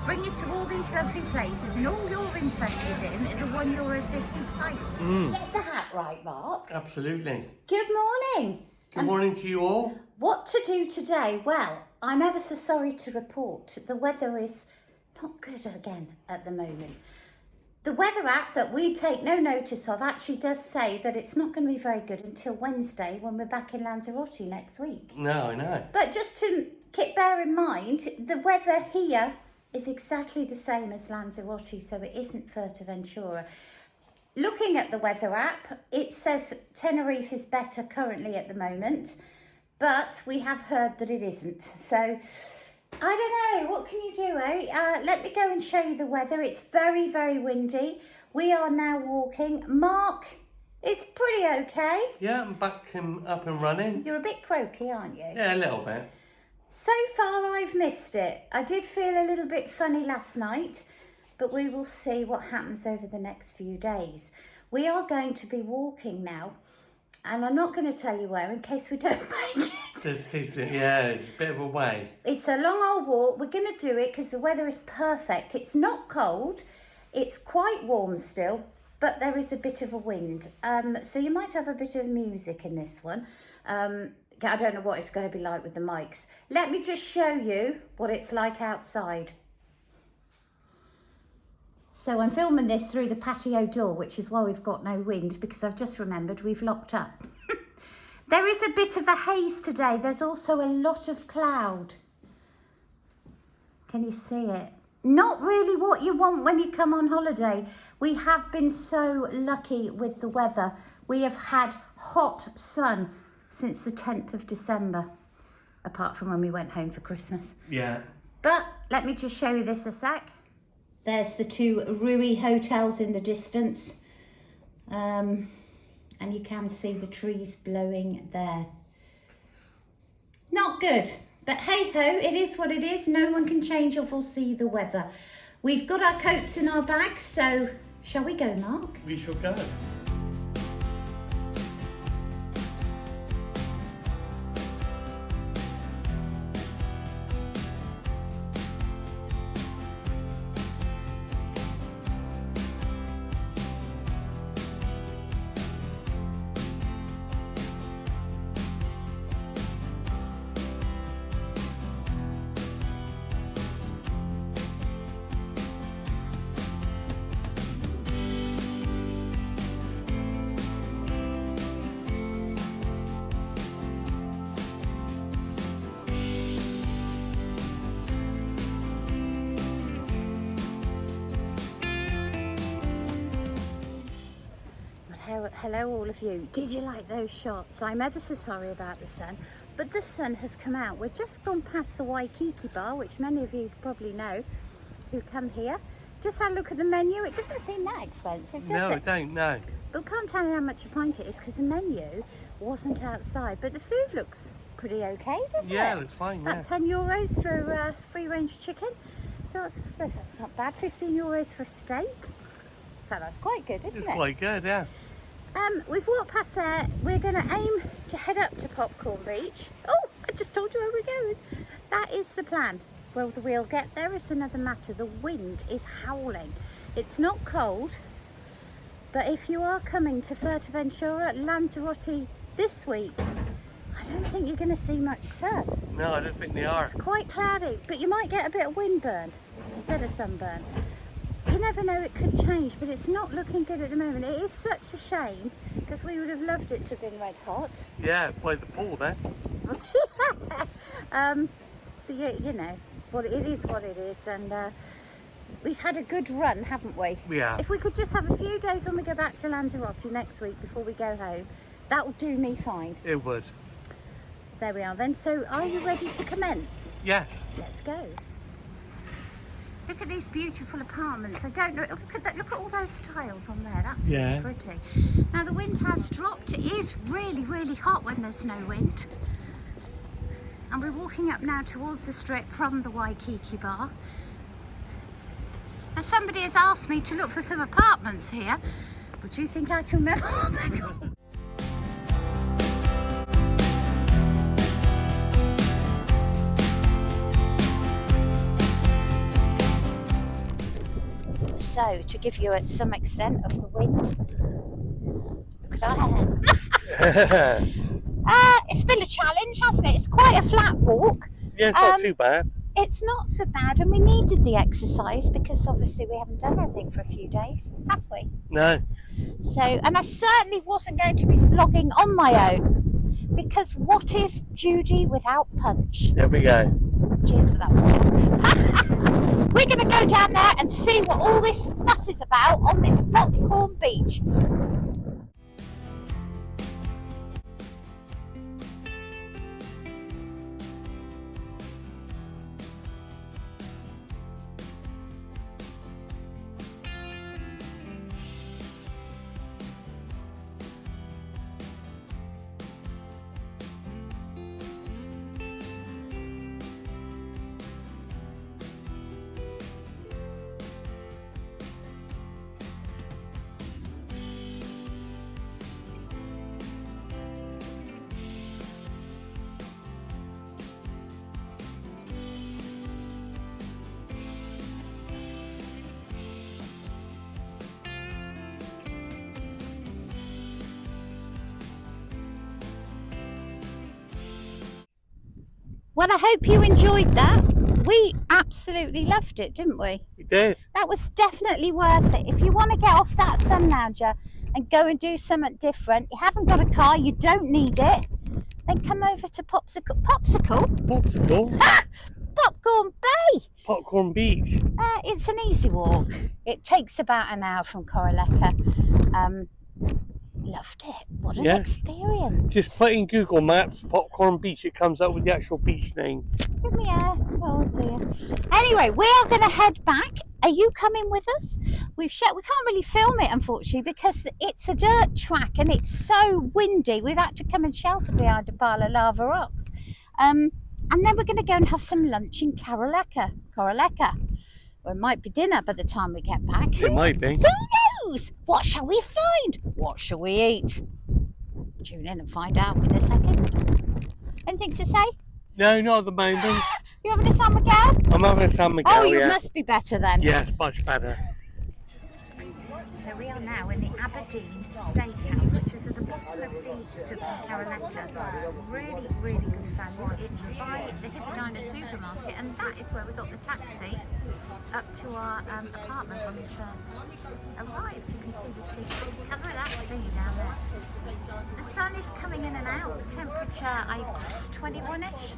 bring you to all these lovely places, and all you're interested in is a €1.50 pint. Get the hat right, Mark. Absolutely. Good morning. Good morning to you all. What to do today? Well, I'm ever so sorry to report the weather is not good again at the moment. The weather app that we take no notice of actually does say that it's not going to be very good until Wednesday when we're back in Lanzarote next week. No, I know. But just to bear in mind, the weather here is exactly the same as Lanzarote, so it isn't Fuerteventura. Looking at the weather app, it says Tenerife is better currently at the moment, but we have heard that it isn't. So I don't know, what can you do, eh? Let me go and show you the weather. It's very, very windy. We are now walking. Mark, it's pretty okay. Yeah, I'm back and up and running. You're a bit croaky, aren't you? Yeah, a little bit. So far, I've missed it. I did feel a little bit funny last night, but we will see what happens over the next few days. We are going to be walking now, and I'm not going to tell you where in case we don't make it. Yeah, it's a bit of a way. It's a long old walk. We're going to do it because the weather is perfect. It's not cold. It's quite warm still, but there is a bit of a wind. So you might have a bit of music in this one. I don't know what it's going to be like with the mics. Let me just show you what it's like outside. So I'm filming this through the patio door, which is why we've got no wind, because I've just remembered we've locked up. There is a bit of a haze today. There's also a lot of cloud. Can you see it? Not really what you want when you come on holiday. We have been so lucky with the weather. We have had hot sun since the 10th of December, apart from when we went home for Christmas. Yeah. But let me just show you this a sec. There's the two Rui hotels in the distance. And you can see the trees blowing there. Not good, but hey ho, it is what it is. No one can change or foresee the weather. We've got our coats in our bags, so shall we go, Mark? We shall go. Hello all of you. Did you like those shots? I'm ever so sorry about the sun, but the sun has come out. We've just gone past the Waikiki bar, which many of you probably know who come here. Just had a look at the menu. It doesn't seem that expensive, does it? No, it don't, no. But we can't tell you how much a pint it is because the menu wasn't outside. But the food looks pretty okay, doesn't it? Yeah, it looks fine, yeah. About €10 for free-range chicken. So I suppose that's not bad. €15 for a steak. In fact, that's quite good, isn't it? It's quite good, yeah. We've walked past there. We're going to aim to head up to Popcorn Beach. Oh, I just told you where we're going. That is the plan. Whether we'll get there is another matter. The wind is howling. It's not cold, but if you are coming to Fuerteventura, Lanzarote this week, I don't think you're going to see much sun. No, I don't think they are. It's quite cloudy, but you might get a bit of windburn instead of sunburn. You never know, it could change, but it's not looking good at the moment. It is such a shame because we would have loved it to have been red hot. Yeah, by the pool then. But you know, it is what it is, and we've had a good run, haven't we? Yeah. If we could just have a few days when we go back to Lanzarote next week before we go home, that will do me fine. It would. There we are then. So are you ready to commence? Yes. Let's go. Look at these beautiful apartments. I don't know. Look at that. Look at all those tiles on there. That's really pretty. Now the wind has dropped. It is really, really hot when there's no wind. And we're walking up now towards the strip from the Waikiki bar. Now somebody has asked me to look for some apartments here. But do you think I can remember what they're called? so to give you some extent of the wind. Look at that. It's been a challenge, hasn't it? It's quite a flat walk. Yeah, it's not too bad. It's not so bad, and we needed the exercise because obviously we haven't done anything for a few days, have we? No. So, and I certainly wasn't going to be vlogging on my own because what is Judy without punch? There we go. Cheers for that one. We're going to go down there and see what all this fuss is about on this popcorn beach. Well, I hope you enjoyed that. We absolutely loved it, didn't we? We did. That was definitely worth it. If you want to get off that sun lounger and go and do something different, you haven't got a car, you don't need it, then come over to Popcorn Bay. Popcorn Beach. It's an easy walk. It takes about an hour from Corralejo. Loved it. What an experience. Just put in Google Maps, Popcorn Beach, it comes up with the actual beach name. Yeah, oh dear. Anyway, we are going to head back. Are you coming with us? We can't really film it, unfortunately, because it's a dirt track and it's so windy. We've had to come and shelter behind a pile of lava rocks. And then we're going to go and have some lunch in Corralejo. Or it might be dinner by the time we get back. It might be. Who knows? What shall we find? What shall we eat? Tune in and find out in a second. Anything to say? No, not at the moment. You having a San Miguel? I'm having a San Miguel, Oh, you must be better then. Yes, much better. So we are now in the Aberdeen Steakhouse, which is at the bottom of the strip in Corralejo. Really, really good value. It's by the Hippodina supermarket, and that is where we got the taxi up to our apartment when we first arrived. You can see the sea, the colour of that sea down there. The sun is coming in and out. The temperature, 21-ish.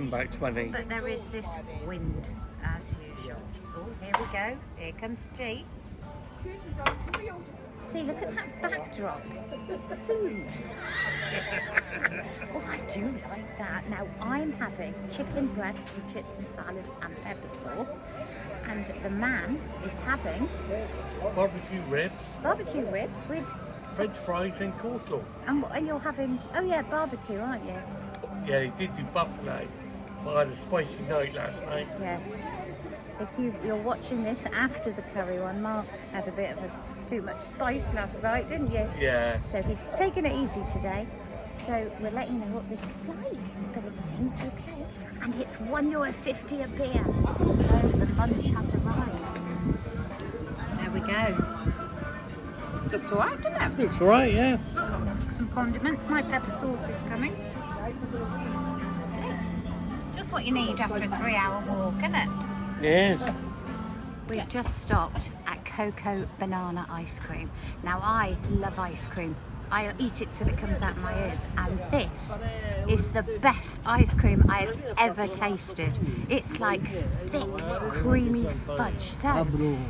About 20. But there is this wind, as usual. Oh, here we go. Here comes G. See, look at that backdrop. Food. Oh, I do like that. Now, I'm having chicken breast with chips and salad and pepper sauce. And the man is having Barbecue ribs with French fries and coleslaw. and you're having, oh yeah, barbecue, aren't you? Yeah, they did do buffalo, but I had a spicy night last night. Yes. If you're watching this after the curry one, Mark had a bit of too much spice last night, didn't you? Yeah. So he's taking it easy today. So we're letting you know what this is like, but it seems okay. And it's €1.50 a beer. So the lunch has arrived. There we go. Looks alright, doesn't it? Looks alright, yeah. Some condiments. My pepper sauce is coming. Just what you need after a 3-hour walk, isn't it? Yes. We've just stopped at Cocoa Banana Ice Cream. Now, I love ice cream. I'll eat it till it comes out of my ears. And this is the best ice cream I've ever tasted. It's like thick, creamy fudge. So,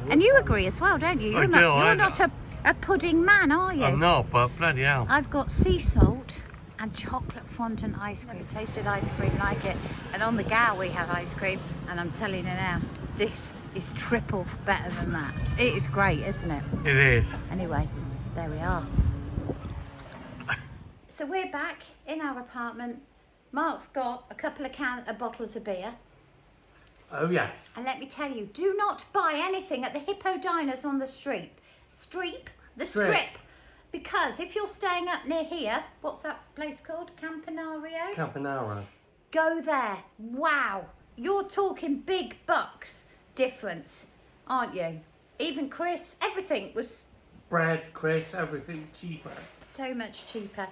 and you agree as well, don't you? You're not a pudding man, are you? I'm not, but bloody hell. I've got sea salt and chocolate fondant ice cream. Tasted ice cream like it. And on the Gow we have ice cream. And I'm telling you now, this is triple better than that. It is great, isn't it? It is. Anyway, there we are. So we're back in our apartment. Mark's got a couple of bottles of beer. Oh, yes. And let me tell you, do not buy anything at the Hippo Diners on the strip. Because if you're staying up near here, what's that place called? Campanaro. Go there. Wow. You're talking big bucks difference, aren't you? Even crisps, everything was Bread, crisp, everything cheaper. so much cheaper.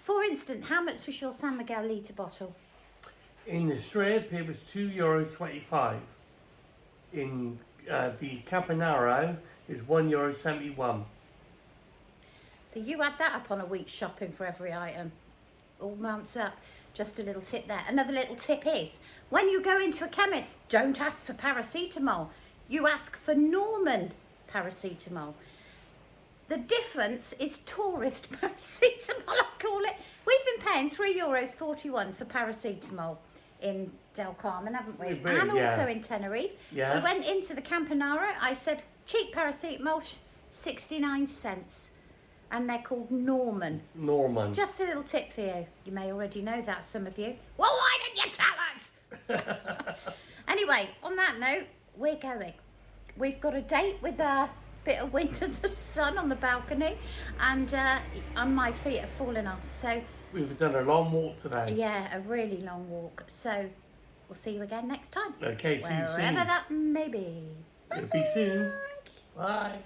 For instance, how much was your San Miguel litre bottle? In the strip, it was €2.25. In the Campanaro, is €1.71. So you add that up on a week's shopping for every item. All mounts up. Just a little tip there. Another little tip is, when you go into a chemist, don't ask for paracetamol. You ask for Norman paracetamol. The difference is tourist paracetamol, I call it. We've been paying €3.41 for paracetamol in Del Carmen, haven't we? We've been, And yeah. also in Tenerife. Yeah. We went into the Campanaro. I said, cheap paracetamol, 69 cents. And they're called Norman. Norman. Just a little tip for you. You may already know that, some of you. Well, why didn't you tell us? Anyway, on that note, we're going. We've got a date with a bit of wind and some sun on the balcony, and my feet have fallen off. So We've done a long walk today. yeah, a really long walk. So we'll see you again next time. Okay, see you soon. Wherever that may be. It'll be soon. Bye.